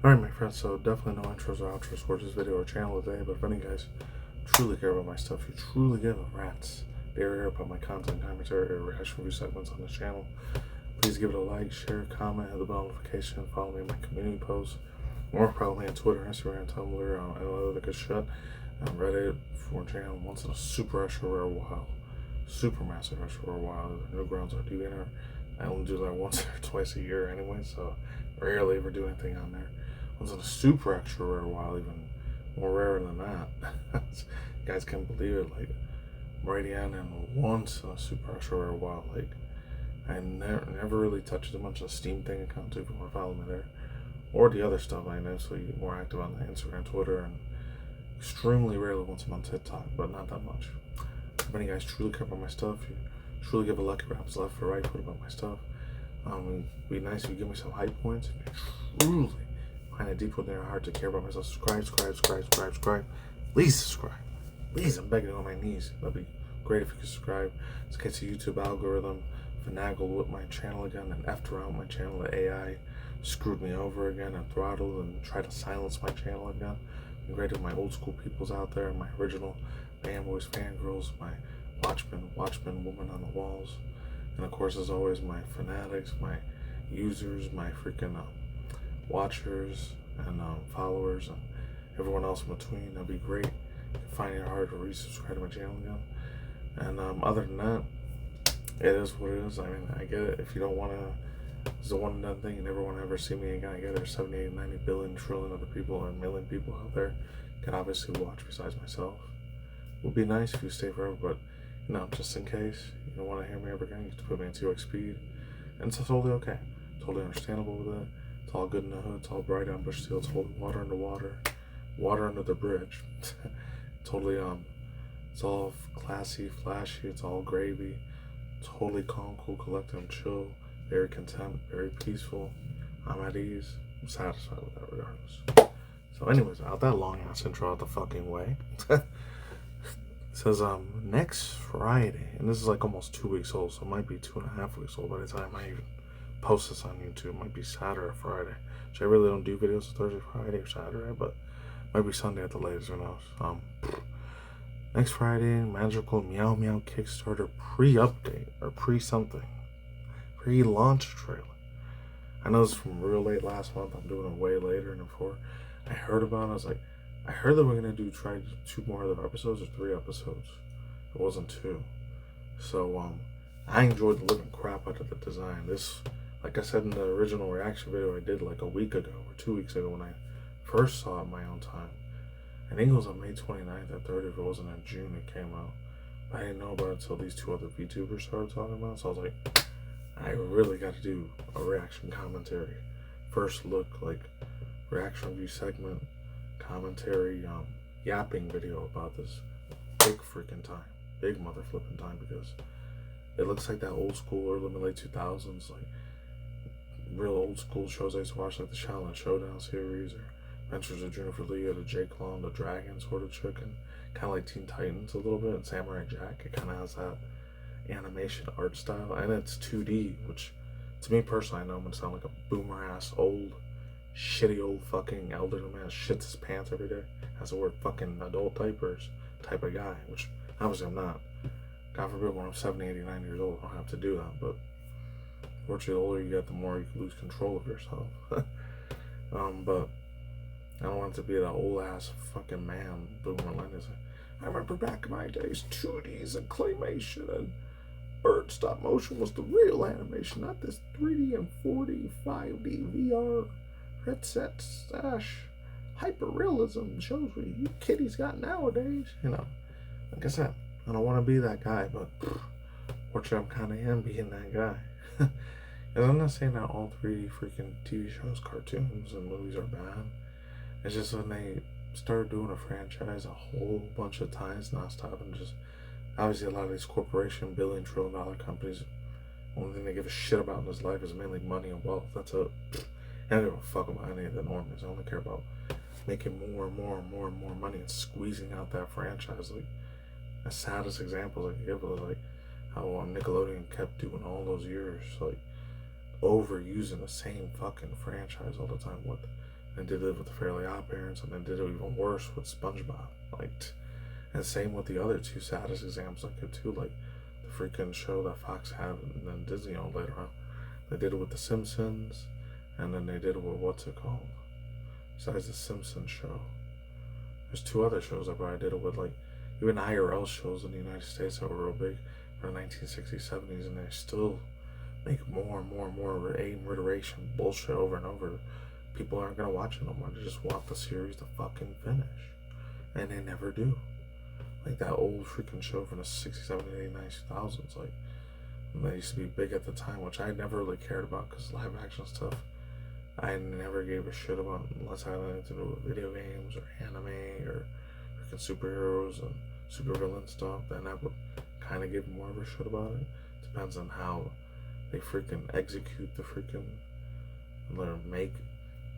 Alright, my friends, so definitely no intros or outros for this video or channel today, but if any of you guys truly care about my stuff, you truly give a rat's area about my content, commentary, or reaction review segments on this channel, please give it a like, share, comment, hit the bell notification, follow me in my community posts, more probably on Twitter, Instagram, Tumblr, and all other good shit, and Reddit, 4chan, once in a super extra rare while, super massive extra rare while. Newgrounds are doing it. I only do that once or twice a year anyway, so rarely ever do anything on there. Once in a super extra rare while, even more rare than that. You guys can't believe it. Like, right in and once in a super extra rare while. Like, I never really touched a bunch of Steam thing accounts if you want to follow me there, or the other stuff. I know, so you're more active on the Instagram, Twitter, and extremely rarely once a month TikTok, but not that much. If any of you guys truly care about my stuff, you truly give a lucky raps left or right foot about my stuff. It'd be nice if you give me some hype points. If you truly find it deep within your heart to care about myself, subscribe. Please subscribe. Please, I'm begging on my knees. That'd be great if you could subscribe. Let's get to YouTube algorithm finagled with my channel again and effed around my channel. The AI screwed me over again and throttled and tried to silence my channel again. I'm great with my old school peoples out there, my original fanboys, fangirls, my watchmen, woman on the walls, and of course, as always, my fanatics, my users, my freaking watchers and followers, and everyone else in between. That'd be great. Finding it hard to resubscribe to my channel again. And other than that, it is what it is. I mean, I get it. If you don't want to, it's a one and done thing. You never want to ever see me again. I get it. There's 70, 80, 90 billion, trillion other people, or a million people out there can obviously watch besides myself. It would be nice if you stay forever, but you know, just in case you don't want to hear me ever again, you have to put me in 2x speed, and it's totally okay, totally understandable with it. It's all good in the hood. It's all bright on bush steel. It's holding water underwater, water under the bridge. Totally it's all classy, flashy. It's all gravy. Totally calm, cool, collected, I'm chill, very content, very peaceful. I'm at ease. I'm satisfied with that regardless. So anyways, out that long ass intro out the fucking way. It says next Friday, and this is like almost 2 weeks old, so it might be 2.5 weeks old by the time I even post this on YouTube. It might be Saturday or Friday, which I really don't do videos Thursday, Friday, or Saturday, but it might be Sunday at the latest, who knows. Next Friday, Magical Meow Meow Kickstarter pre-update, or pre-something, pre-launch trailer. I know this is from real late last month. I'm doing it way later than before. I heard about it. I was like, I heard that we're gonna try 2 more other episodes or 3 episodes. It wasn't 2. So I enjoyed the living crap out of the design. This, like I said in the original reaction video I did like a week ago or 2 weeks ago when I first saw it in my own time. I think it was on May 29th or 30th. If it wasn't in June it came out. But I didn't know about it until these 2 other VTubers started talking about it. So I was like, I really got to do a reaction commentary. First look, like reaction review segment, commentary, yapping video about this big freaking time. Big mother flipping time, because it looks like that old school early to late 2000s, like real old school shows I used to watch, like the Shaolin Showdown series, or Adventures of Jennifer Lee, or the Jake Long, the Dragon sort of chick, and kind of like Teen Titans a little bit, and Samurai Jack. It kind of has that animation art style, and it's 2D, which to me personally, I know I'm gonna sound like a boomer ass old shitty old fucking elderly man shits his pants every day, has to wear fucking adult diapers type of guy, which obviously I'm not. God forbid when I'm 70, 80, 90 years old I don't have to do that, but fortunately the older you get the more you can lose control of yourself. But I don't want it to be that old ass fucking man boomer line. I remember back in my days 2Ds and claymation and bird stop motion was the real animation, not this 3D and 4D 5D VR headset stash hyperrealism shows what you kiddies got nowadays. You know, like I said, I don't want to be that guy, but fortunately I'm kind of am being that guy. And I'm not saying that all 3D freaking TV shows, cartoons, and movies are bad. It's just when they start doing a franchise a whole bunch of times nonstop, and just obviously a lot of these corporation billion trillion dollar companies, only thing they give a shit about in this life is mainly money and wealth. That's it. I don't give a fuck about any of the normies. I only care about making more and more and more and more money and squeezing out that franchise. Like, the saddest examples I can give is like how Nickelodeon kept doing all those years, like overusing the same fucking franchise all the time with and did it with the Fairly Odd Parents, and then did it even worse with SpongeBob. And same with the other two saddest examples I could too, like the freaking show that Fox had and then Disney owned later on. They did it with The Simpsons, and then they did it with what's it called? Besides the Simpsons show, there's two other shows I probably did it with, like even IRL shows in the United States that were real big in the 1960s, 70s, and they still make more and more and more reiteration bullshit over and over. People aren't gonna watch it no more. They just want the series to fucking finish, and they never do. Like that old freaking show from the 60s, 70s, 80s, 90s, 2000s. Like, they used to be big at the time, which I never really cared about because live action stuff I never gave a shit about unless I had anything to do with video games or anime or freaking superheroes and supervillain stuff. Then I would kind of give more of a shit about it. Depends on how they freaking execute the freaking, make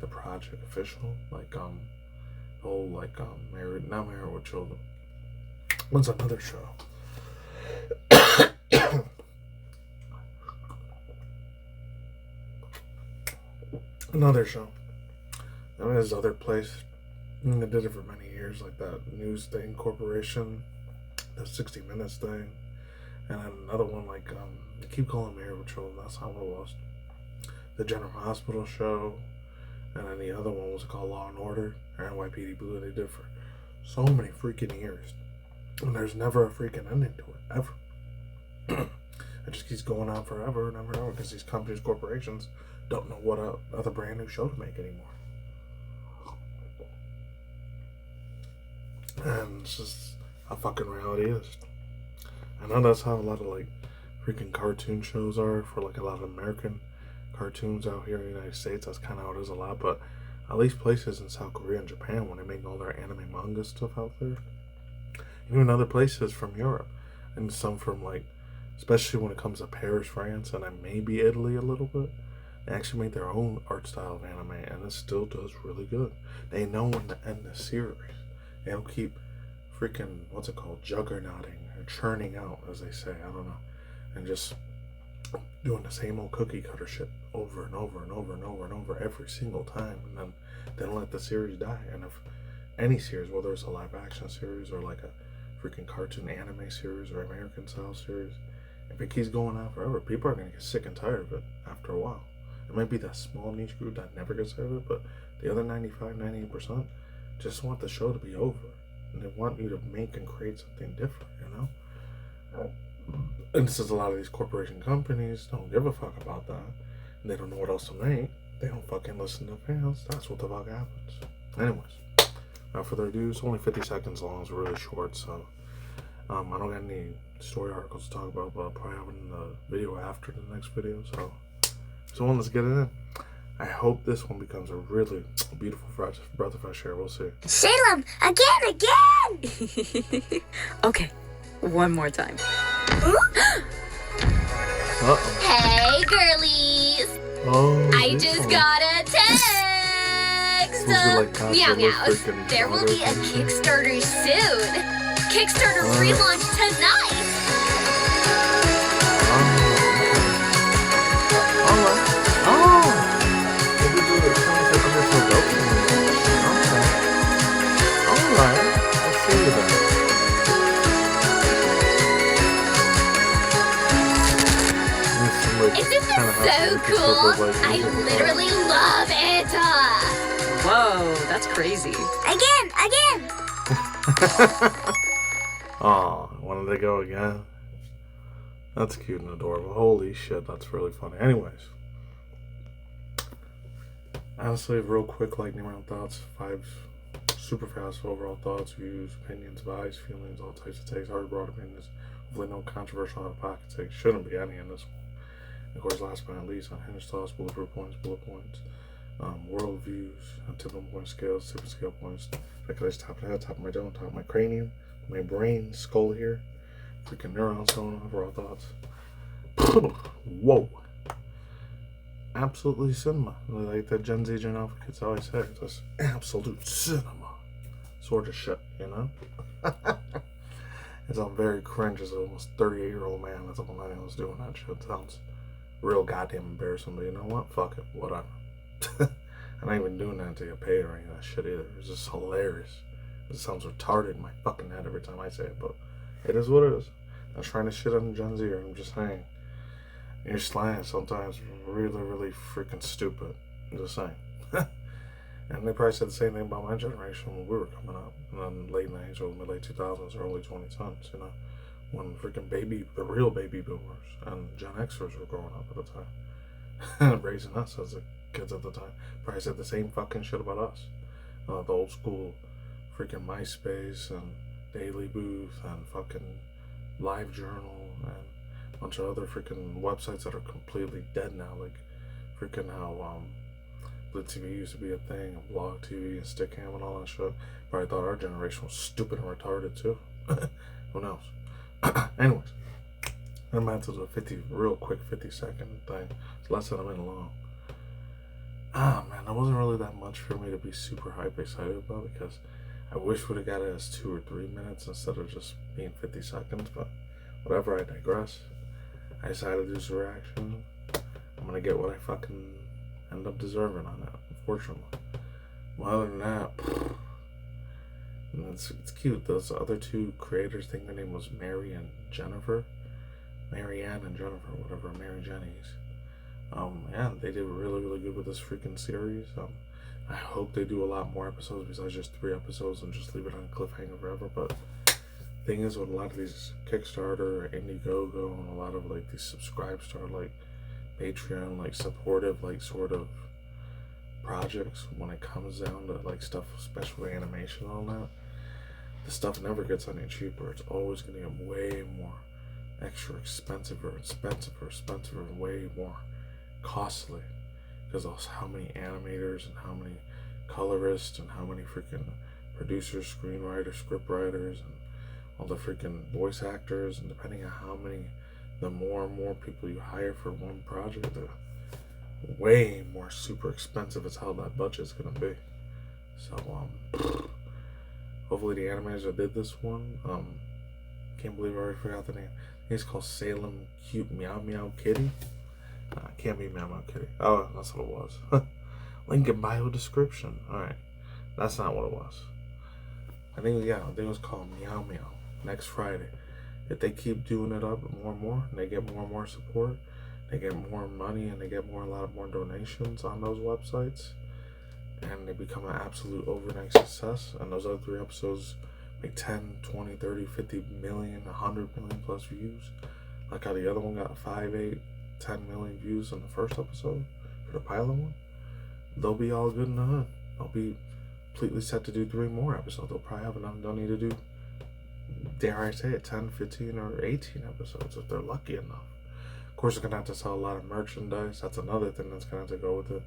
the project official. Like, not Married with Children. What's another show? Another show. I mean, there's other place. I mean, they did it for many years, like that News Thing Corporation, the 60 Minutes thing, and then another one like they keep calling Married with Children. That's not what it was. The General Hospital show, and then the other one was called Law and Order, or NYPD Blue. They did for so many freaking years, and there's never a freaking ending to it ever. It just keeps going on forever and ever and ever because these companies, corporations, don't know what other brand new show to make anymore. And it's just how fucking reality is. I know that's how a lot of like freaking cartoon shows are for like a lot of American cartoons out here in the United States. That's kind of how it is a lot, but at least places in South Korea and Japan, when they make all their anime manga stuff out there, even other places from Europe, and some from like, especially when it comes to Paris, France, and then maybe Italy a little bit, they actually make their own art style of anime, and it still does really good. They know when to end the series. They don't keep freaking, juggernauting or churning out, as they say, I don't know, and just doing the same old cookie cutter shit over and over and over and over and over every single time, and then they don't let the series die. And if any series, whether it's a live action series or like a freaking cartoon anime series or American style series, if it keeps going on forever, people are going to get sick and tired of it after a while. It might be that small niche group that never gets tired of it, but the other 98% just want the show to be over. And they want you to make and create something different, you know? And this is a lot of these corporation companies don't give a fuck about that. And they don't know what else to make. They don't fucking listen to fans. That's what the fuck happens. Anyways, without further ado, it's only 50 seconds long. It's really short, so I don't got any story articles to talk about, but I'll probably have it in the video after the next video. So let's get it in. I hope this one becomes a really beautiful breath of fresh air. We'll see. Salem, again! Okay, one more time. Hey, girlies! Oh, I just got a text! Like Meow Meows. There will be a Kickstarter soon. Kickstarter relaunch tonight! Isn't this so cool? I literally love it! Whoa, that's crazy. Again! Oh, wanted to go again? That's cute and adorable. Holy shit, that's really funny. Anyways. Honestly, real quick, lightning round thoughts. 5 super fast overall thoughts, views, opinions, vibes, feelings, all types of takes, hard broad opinions. Hopefully no controversial out of pocket takes. Shouldn't be any in this one. Of course, last but not least, unhinged thoughts, bullet points, world views, tipping point scales, tipping scale points, speculation, top of the head, top of my dome, top of my cranium, my brain, skull here, freaking neurons going on, overall thoughts. Whoa. Absolutely cinema. Like the Gen Z, Gen Alpha kids always say, just absolute cinema sort of shit, you know? It's all very cringe as an almost 38-year-old man that's a millennial doing that shit. Sounds real goddamn embarrassing, but you know what? Fuck it. Whatever. I'm not even doing that to get paid or any of that shit either. It's just hilarious. It sounds retarded in my fucking head every time I say it, but it is what it is. I'm trying to shit on Gen Z, I'm just saying. Your slang is sometimes really, really freaking stupid. I'm just saying. And they probably said the same thing about my generation when we were coming up in the late 90s or mid-late 2000s or early 2010s, you know, when freaking the real baby boomers and Gen Xers were growing up at the time, raising us as the kids at the time. Probably said the same fucking shit about us. The old school freaking MySpace and Daily Booth and fucking Live Journal and a bunch of other freaking websites that are completely dead now, like freaking how Lit TV used to be a thing, and Blog TV and Stickam and all that shit. Probably thought our generation was stupid and retarded too. Who knows? Anyways, I'm back to the real quick 50-second thing. It's less than a minute long. Man, there wasn't really that much for me to be super hype excited about, because I wish we'd have got it as 2 or 3 minutes instead of just being 50 seconds, but whatever, I digress. I decided to do some reaction. I'm gonna get what I fucking end up deserving on that, unfortunately. Well, other than that, it's cute. Those other two creators, I think their name was Mary and Jennifer. Marianne and Jennifer, whatever, Mary Jenny's. Yeah, they did really, really good with this freaking series. I hope they do a lot more episodes besides just 3 episodes and just leave it on a cliffhanger forever. But thing is, with a lot of these Kickstarter, Indiegogo, and a lot of like these Subscribe Star, like Patreon, like supportive, like sort of projects, when it comes down to like stuff, especially animation and all that, the stuff never gets any cheaper. It's always going to get way more extra expensive, and way more costly, because of how many animators and how many colorists and how many freaking producers, screenwriters, scriptwriters, and all the freaking voice actors, and depending on how many, the more and more people you hire for one project, the way more super expensive is how that budget's gonna be. So hopefully the animators that did this one, can't believe I already forgot the name. He's called Salem Cute Meow Meow Kitty. Can't be Meow Meow Kitty. Oh, that's what it was. Link in bio description. Alright. That's not what it was. I think it was called Meow Meow. Next Friday. If they keep doing it up more and more, and they get more and more support, they get more money, and they get a lot more donations on those websites, and they become an absolute overnight success, and those other 3 episodes make 10, 20, 30, 50 million, 100 million plus views, like how the other one got 5, 8, 10 million views on the first episode for the pilot one, they'll be all good in the hood. They'll be completely set to do 3 more episodes. They'll probably have enough money to do, dare I say it, 10, 15, or 18 episodes if they're lucky enough. Of course, they're going to have to sell a lot of merchandise. That's another thing that's going to have to go with it.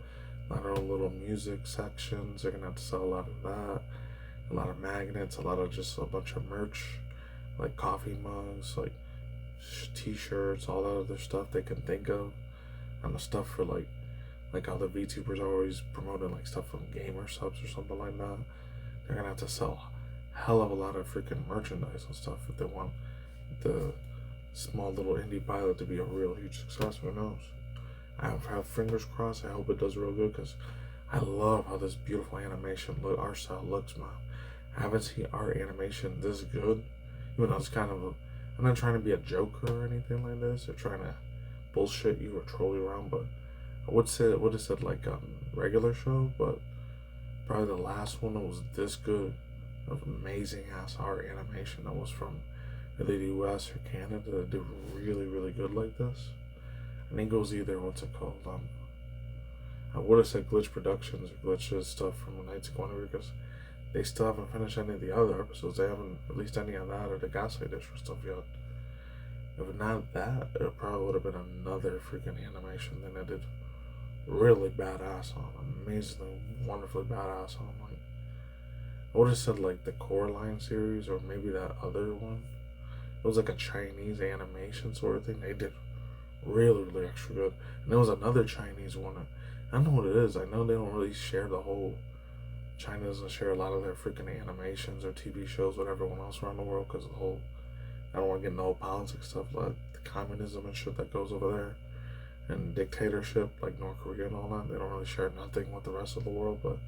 A lot of little music sections. They're going to have to sell a lot of that. A lot of magnets. A lot of just a bunch of merch. Like coffee mugs. Like t-shirts. All that other stuff they can think of. And the stuff for like how the VTubers are always promoting like stuff from gamer subs or something like that. They're going to have to sell a hell of a lot of freaking merchandise and stuff if they want the small little indie pilot to be a real huge success. Who knows? I have fingers crossed. I hope it does real good, because I love how this beautiful animation art style looks, man. I haven't seen art animation this good. Even though it's kind of I'm not trying to be a joker or anything like this, or trying to bullshit you or troll you around, but I would have said like a regular show, but probably the last one that was this good of amazing ass art animation that was from either the US or Canada that did really, really good like this. I think it was either, what's it called? I would have said Glitch Productions or Glitch's stuff from Nights of Wonder, because they still haven't finished any of the other episodes. They haven't released any of that or the Gaslight District stuff yet. If not that, it probably would have been another freaking animation that I did really badass on. Amazingly, wonderfully badass on. Like, I would have said like the Coraline series, or maybe that other one. It was like a Chinese animation sort of thing. They did really, really extra good. And there was another Chinese one. I don't know what it is. I know they don't really share the whole... China doesn't share a lot of their freaking animations or TV shows with everyone else around the world, because of the whole... I don't want to get into the whole politics stuff, like the communism and shit that goes over there. and dictatorship like North Korea and all that. They don't really share nothing with the rest of the world, but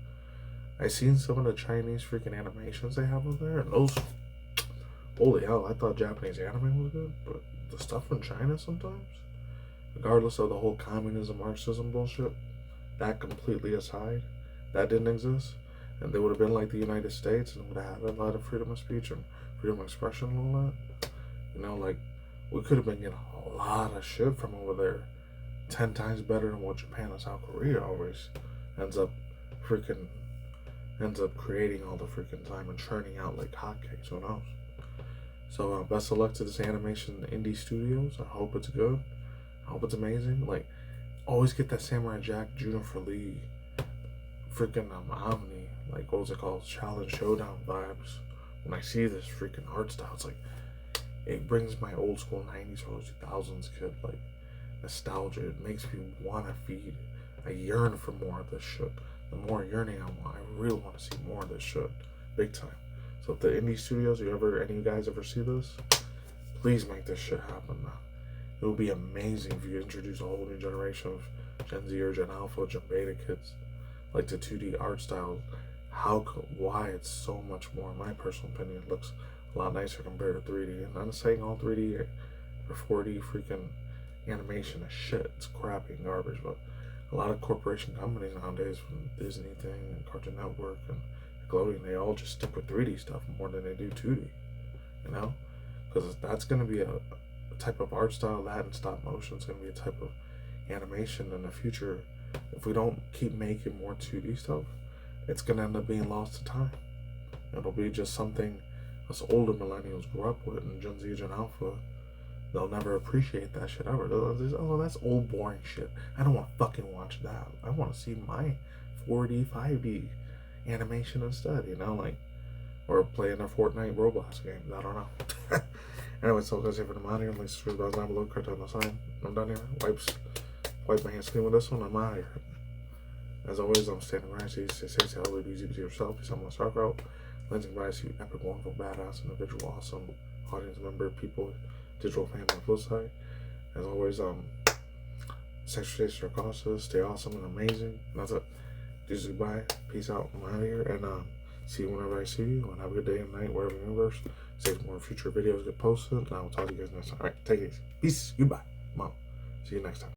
I seen some of the Chinese freaking animations they have over there, and those, holy hell, I thought Japanese anime was good, but the stuff from China sometimes, regardless of the whole communism, Marxism bullshit, that completely aside, that didn't exist, and they would have been like the United States and would have had a lot of freedom of speech and freedom of expression and all that. You know, like, we could have been getting a lot of shit from over there, 10 times better than what Japan and South Korea always ends up creating all the freaking time and churning out like hotcakes. Who knows? So best of luck to this animation indie studios. I hope it's good. I hope it's amazing. Like, always get that Samurai Jack, Juniper Lee, freaking Omni, like, what was it called? Challenge Showdown vibes. When I see this freaking art style, it's like, it brings my old school 90s or 2000s kid, like, nostalgia. It makes me want to feed. I yearn for more of this shit. The more yearning I want, I really want to see more of this shit. Big time. So if the indie studios, any of you guys ever see this, please make this shit happen, man. It would be amazing if you introduce a whole new generation of Gen Z or Gen Alpha, Gen Beta kids. Like the 2D art style, why it's so much more, in my personal opinion, it looks a lot nicer compared to 3D. And I'm not saying all 3D or 4D freaking animation is shit. It's crappy and garbage, but a lot of corporation companies nowadays, from Disney thing and Cartoon Network and Nickelodeon, they all just stick with 3D stuff more than they do 2D. You know, because that's going to be a type of art style. That and stop motion is going to be a type of animation in the future. If we don't keep making more 2D stuff, it's going to end up being lost to time. It'll be just something us older millennials grew up with, and Gen Z, Gen Alpha, they'll never appreciate that shit ever. Oh, that's old boring shit. I don't want to fucking watch that. I want to see my 4D, 5D animation instead, you know, like, or playing their Fortnite Roblox games. I don't know. Anyway, so that's it for the money. Links to subscribe down below, card on the side. I'm done here. Wipe my hands clean with this one. I'm out of here. As always, I'm standing right. Stay safe, stay healthy, be easy to yourself. Be someone to out. Lens and advice you epic, wonderful, badass, individual, awesome audience member, people, digital fan on the flip side. As always, sexual taste your causes, stay awesome and amazing. And that's it. Just goodbye. Peace out. I'm out of here. And see you whenever I see you. And have a good day and night, wherever in the universe. Stay for more future videos get posted. And I will talk to you guys next time. Alright, take it easy. Peace. Goodbye. Mom. See you next time.